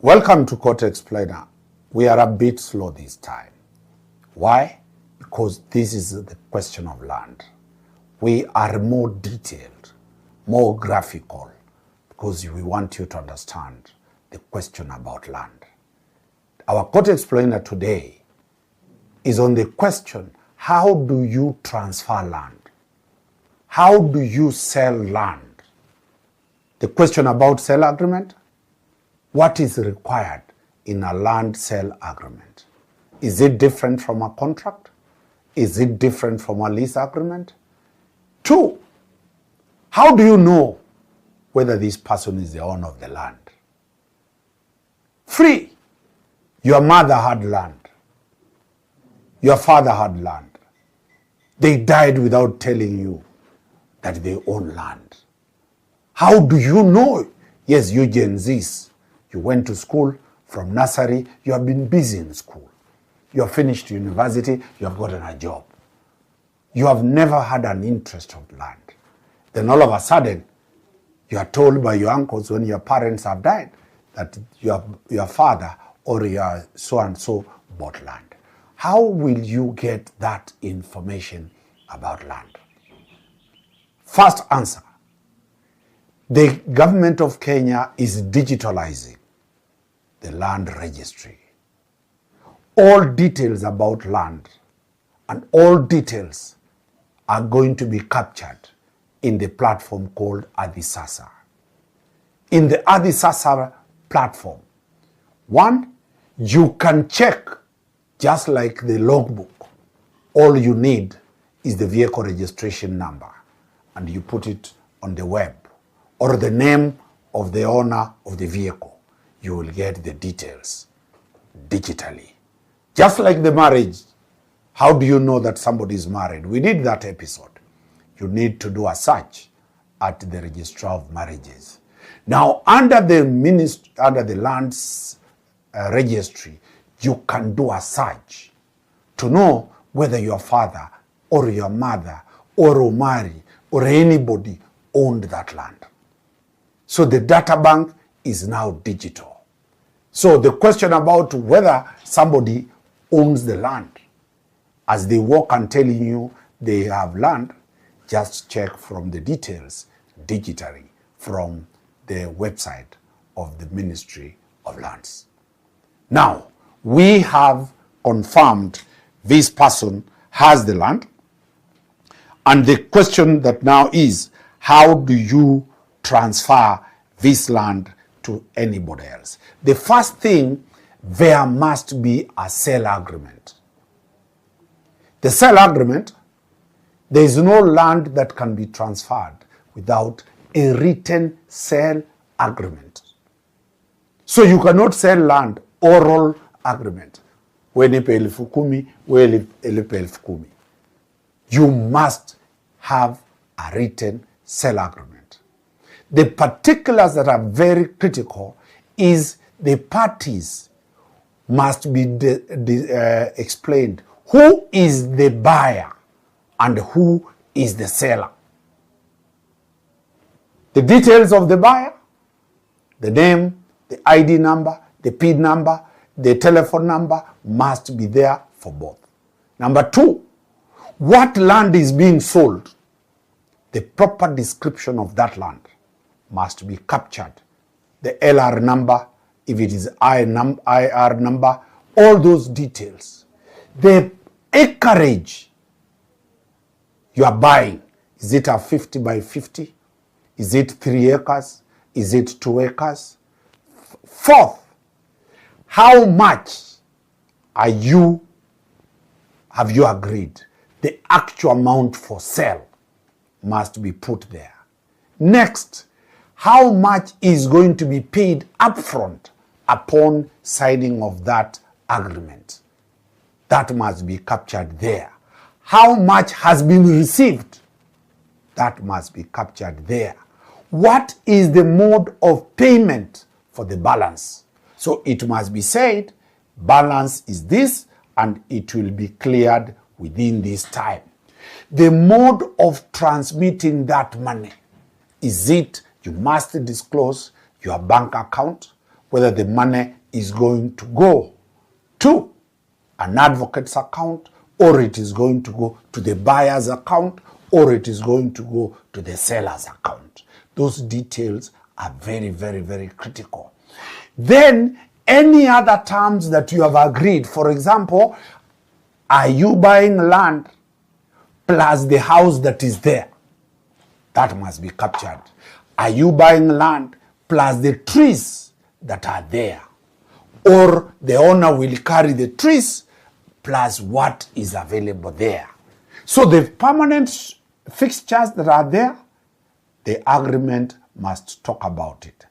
Welcome to Court Explainer. We are a bit slow this time. Why? Because this is the question of land. We are more detailed, more graphical, because we want you to understand the question about land. Our Court Explainer today is on the question, how do you transfer land? How do you sell land? The question about sale agreement. What is required in a land sale agreement? Is it different from a contract? Is it different from a lease agreement? 2, how do you know whether this person is the owner of the land? 3, your mother had land. Your father had land. They died without telling you that they own land. How do you know? Yes, you Gen Zs. You went to school from nursery, you have been busy in school. You have finished university, you have gotten a job. You have never had an interest of land. Then all of a sudden, you are told by your uncles when your parents have died that your father or your so-and-so bought land. How will you get that information about land? First answer, the government of Kenya is digitalizing the land registry. All details about land and all details are going to be captured in the platform called Adisasa. In the Adisasa platform, 1, you can check just like the logbook. All you need is the vehicle registration number and you put it on the web or the name of the owner of the vehicle. You will get the details digitally. Just like the marriage, how do you know that somebody is married? We did that episode. You need to do a search at the Registrar of Marriages. Now, under the lands registry, you can do a search to know whether your father or your mother or omari or anybody owned that land. So the data bank is now digital. So the question about whether somebody owns the land, as they walk and telling you they have land, just check from the details digitally from the website of the Ministry of Lands. Now, we have confirmed this person has the land, and the question that now is, how do you transfer this land to anybody else? The first thing, there must be a sale agreement. The sale agreement, there is no land that can be transferred without a written sale agreement. So you cannot sell land, oral agreement. You must have a written sale agreement. The particulars that are very critical is the parties must be explained. Who is the buyer and who is the seller? The details of the buyer, the name, the ID number, the PIN number, the telephone number must be there for both. Number 2, what land is being sold? The proper description of that land must be captured. The LR number, if it is IR number, all those details. The acreage you are buying, is it a 50 by 50? Is it 3 acres? Is it 2 acres? 4th, how much have you agreed? The actual amount for sale must be put there. Next, how much is going to be paid upfront upon signing of that agreement? That must be captured there. How much has been received? That must be captured there. What is the mode of payment for the balance? So it must be said, balance is this and it will be cleared within this time. The mode of transmitting that money, is it you must disclose your bank account whether the money is going to go to an advocate's account, or it is going to go to the buyer's account, or it is going to go to the seller's account. Those details are very, very, very critical. Then any other terms that you have agreed, for example, are you buying land plus the house that is there? That must be captured. Are you buying land plus the trees that are there? Or the owner will carry the trees plus what is available there. So the permanent fixtures that are there, the agreement must talk about it.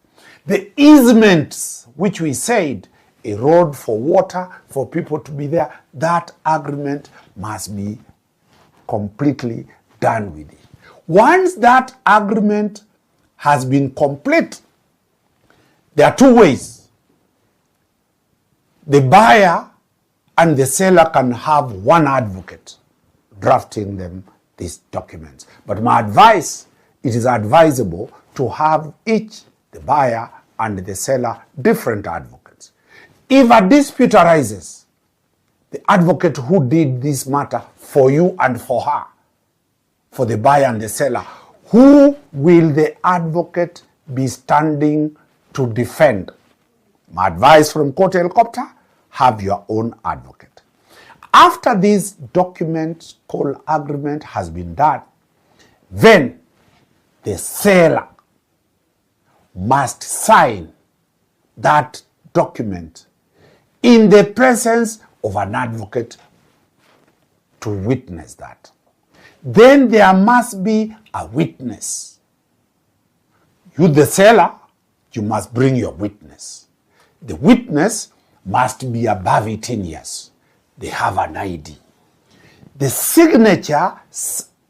The easements, which we said, a road for water, for people to be there, that agreement must be completely done with it. Once that agreement has been complete, there are two ways. The buyer and the seller can have one advocate drafting them these documents. But my advice, it is advisable to have each, the buyer and the seller, different advocates. If a dispute arises, the advocate who did this matter for you and for her, for the buyer and the seller, who will the advocate be standing to defend? My advice from Court Helicopter, have your own advocate. After this document called agreement has been done, then the seller must sign that document in the presence of an advocate to witness that. Then there must be a witness. You, the seller, you must bring your witness. The witness must be above 18 years. They have an ID. The signature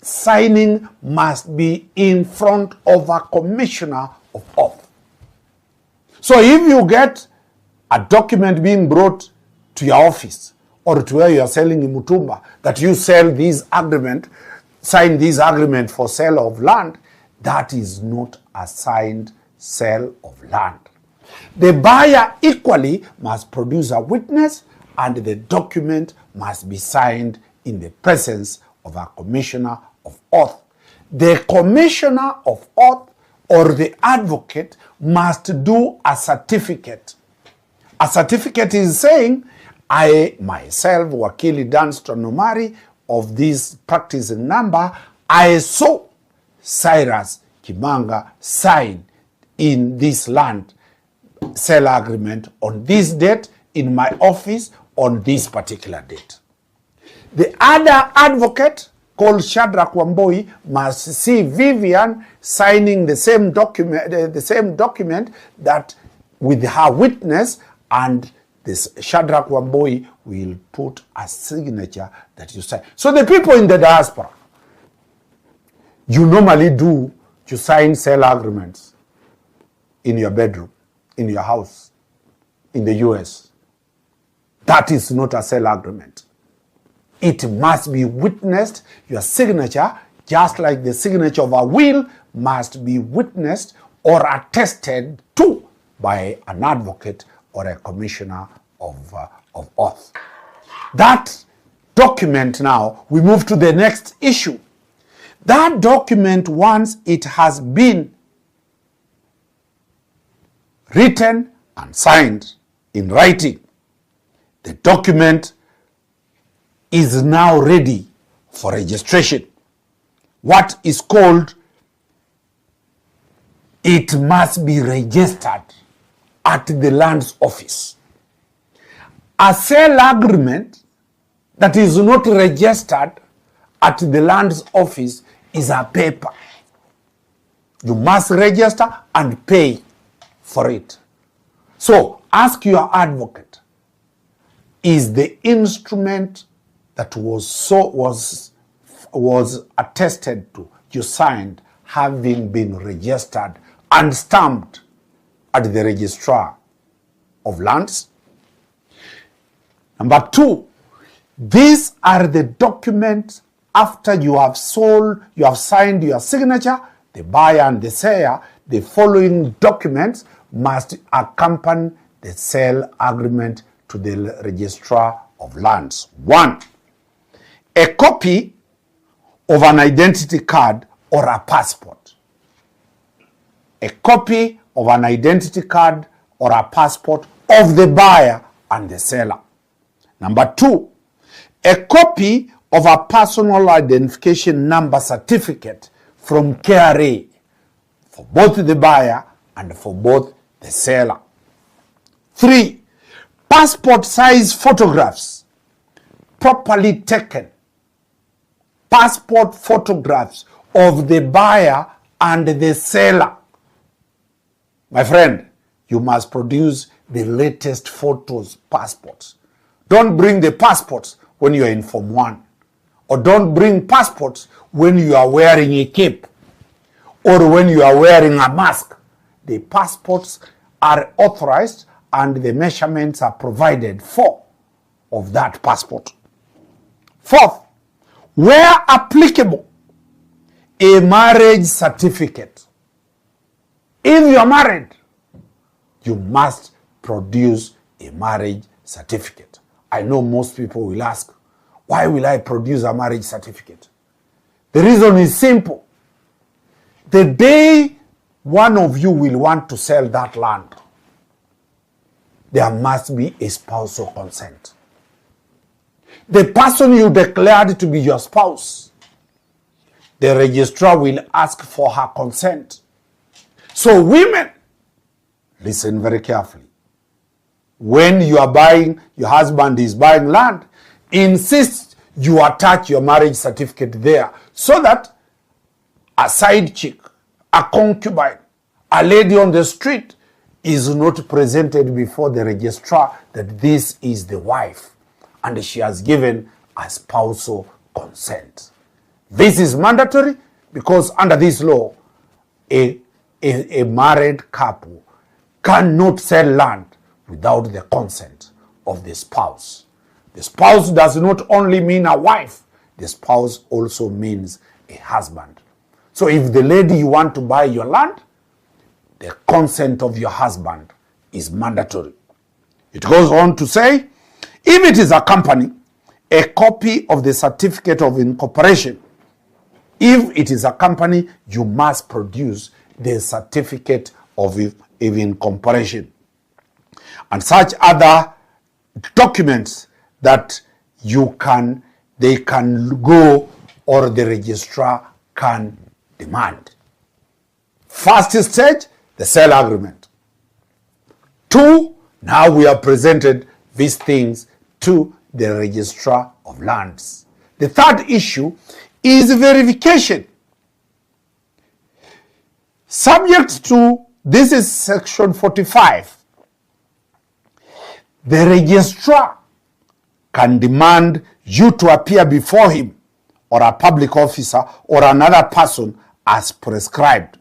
signing must be in front of a commissioner of oath. So if you get a document being brought to your office or to where you are selling in Mutumba, that you sell this agreement, sign this agreement for sale of land, that is not a signed sale of land. The buyer equally must produce a witness, and the document must be signed in the presence of a commissioner of oath. The commissioner of oath or the advocate must do a certificate. A certificate is saying, I myself, Wakili Dunstan Omari, of this practicing number, I saw Cyrus Kimanga sign in this land sale agreement on this date in my office on this particular date. The other advocate called Shadrach Wamboi must see Vivian signing the same document that with her witness, and this Shadrach Wamboi will put a signature that you sign. So the people in the diaspora, you normally do to sign sale agreements in your bedroom, in your house, in the US. That is not a sale agreement. It must be witnessed. Your signature, just like the signature of a will, must be witnessed or attested to by an advocate or a commissioner of oath. That document now, we move to the next issue. That document, once it has been written and signed in writing, the document is now ready for registration. What is called, it must be registered at the lands office. A sale agreement that is not registered at the lands office is a paper. You must register and pay for it. So ask your advocate, is the instrument that was attested to, you signed, having been registered and stamped at the registrar of lands? Number two, these are the documents after you have sold, you have signed your signature, the buyer and the seller, the following documents must accompany the sale agreement to the registrar of lands. 1. A copy of an identity card or a passport. A copy of an identity card or a passport of the buyer and the seller. Number 2, a copy of a personal identification number certificate from KRA for both the buyer and for both the seller. 3, passport size photographs properly taken. Passport photographs of the buyer and the seller. My friend, you must produce the latest photos, passports. Don't bring the passports when you are in Form 1. Or don't bring passports when you are wearing a cape or when you are wearing a mask. The passports are authorized and the measurements are provided for of that passport. 4th, where applicable, a marriage certificate. If you are married, you must produce a marriage certificate. I know most people will ask, why will I produce a marriage certificate? The reason is simple. The day one of you will want to sell that land, there must be a spousal consent. The person you declared to be your spouse, the registrar will ask for her consent. So women, listen very carefully. When you are buying, your husband is buying land, insist you attach your marriage certificate there so that a side chick, a concubine, a lady on the street is not presented before the registrar that this is the wife and she has given a spousal consent. This is mandatory because under this law, a married couple cannot sell land without the consent of the spouse. The spouse does not only mean a wife, the spouse also means a husband. So if the lady you want to buy your land, the consent of your husband is mandatory. It goes on to say, if it is a company, a copy of the certificate of incorporation. If it is a company, you must produce the certificate of incorporation and such other documents that they can go or the registrar can demand. First stage, the sale agreement. 2, now we have presented these things to the registrar of lands. The third issue is verification. Subject to, this is section 45, the registrar can demand you to appear before him or a public officer or another person as prescribed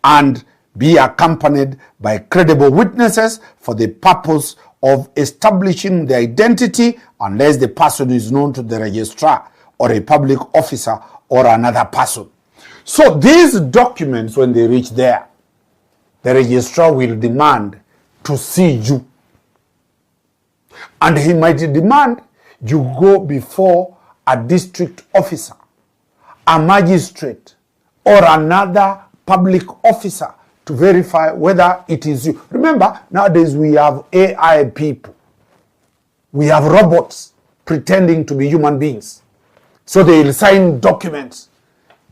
and be accompanied by credible witnesses for the purpose of establishing the identity unless the person is known to the registrar or a public officer or another person. So these documents, when they reach there, the registrar will demand to see you. And he might demand you go before a district officer, a magistrate, or another public officer to verify whether it is you. Remember, nowadays we have AI people. We have robots pretending to be human beings. So they will sign documents.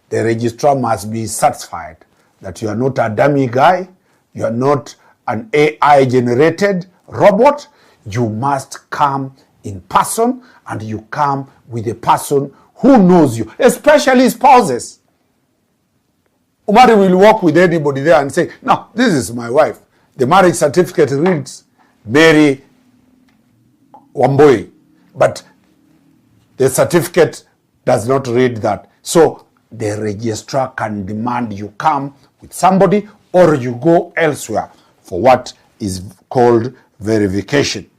The registrar must be satisfied that you are not a dummy guy, you are not an AI-generated robot. You must come in person and you come with a person who knows you, especially spouses. Omari will walk with anybody there and say, no, this is my wife. The marriage certificate reads Mary Wamboi, but the certificate does not read that. So the registrar can demand you come with somebody or you go elsewhere for what is called verification.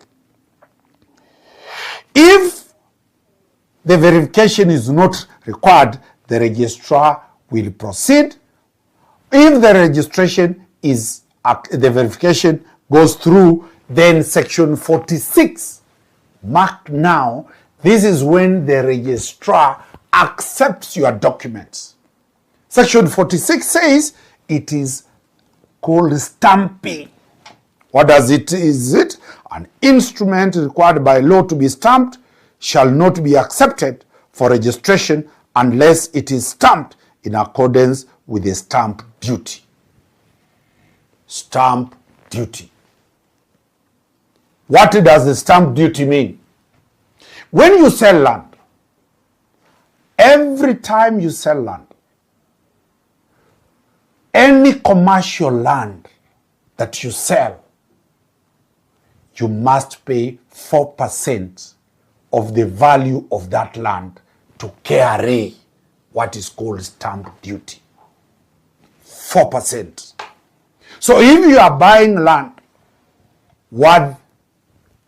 If the verification is not required, the registrar will proceed. If the registration is the verification goes through, then section 46, mark now, this is when the registrar accepts your documents. Section 46 says it is called stamping. What does it? Is it an instrument required by law to be stamped shall not be accepted for registration unless it is stamped in accordance with the stamp duty. Stamp duty. What does the stamp duty mean? When you sell land, every time you sell land, any commercial land that you sell, you must pay 4% of the value of that land to KRA, what is called stamp duty. 4%. So if you are buying land worth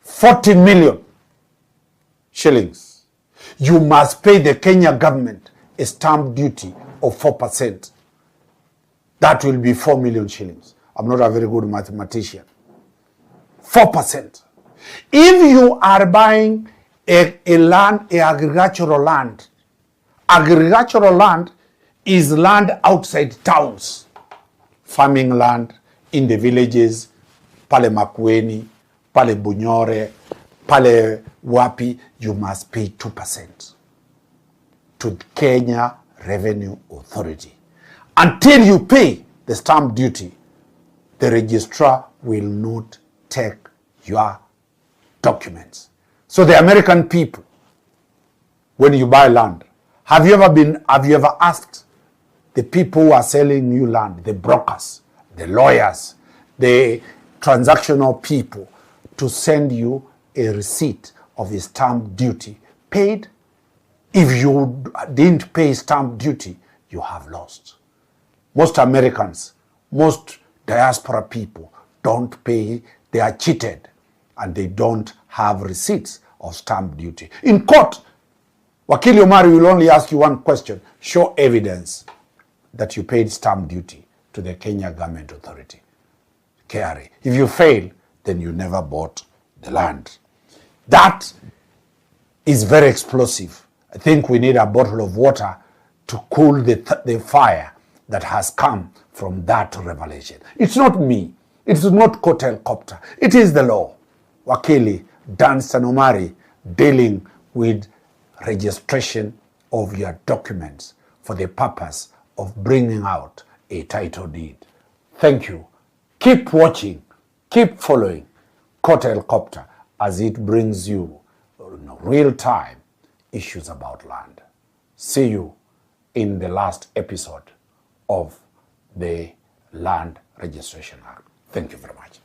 40 million shillings, you must pay the Kenya government a stamp duty of 4%. That will be 4 million shillings. I'm not a very good mathematician. 4%. If you are buying a agricultural land is land outside towns, farming land in the villages, pale Makueni, pale Bunyore, pale Wapi, you must pay 2% to Kenya Revenue Authority. Until you pay the stamp duty, the registrar will not take your documents. So the American people, when you buy land, have you ever asked the people who are selling you land, the brokers, the lawyers, the transactional people, to send you a receipt of the stamp duty paid? If you didn't pay stamp duty, you have lost. Most Americans, most diaspora people don't pay, they are cheated, and they don't have receipts of stamp duty. In court, Wakili Omari will only ask you one question: show evidence that you paid stamp duty to the Kenya Government Authority, KRA. If you fail, then you never bought the land. That is very explosive. I think we need a bottle of water to cool the fire that has come from that revelation. It's not me. It's not court helicopter. It is the law. Wakili Danstan Omari dealing with registration of your documents for the purpose of bringing out a title deed. Thank you. Keep watching, keep following Court Helicopter as it brings you real-time issues about land. See you in the last episode of the Land Registration Act. Thank you very much.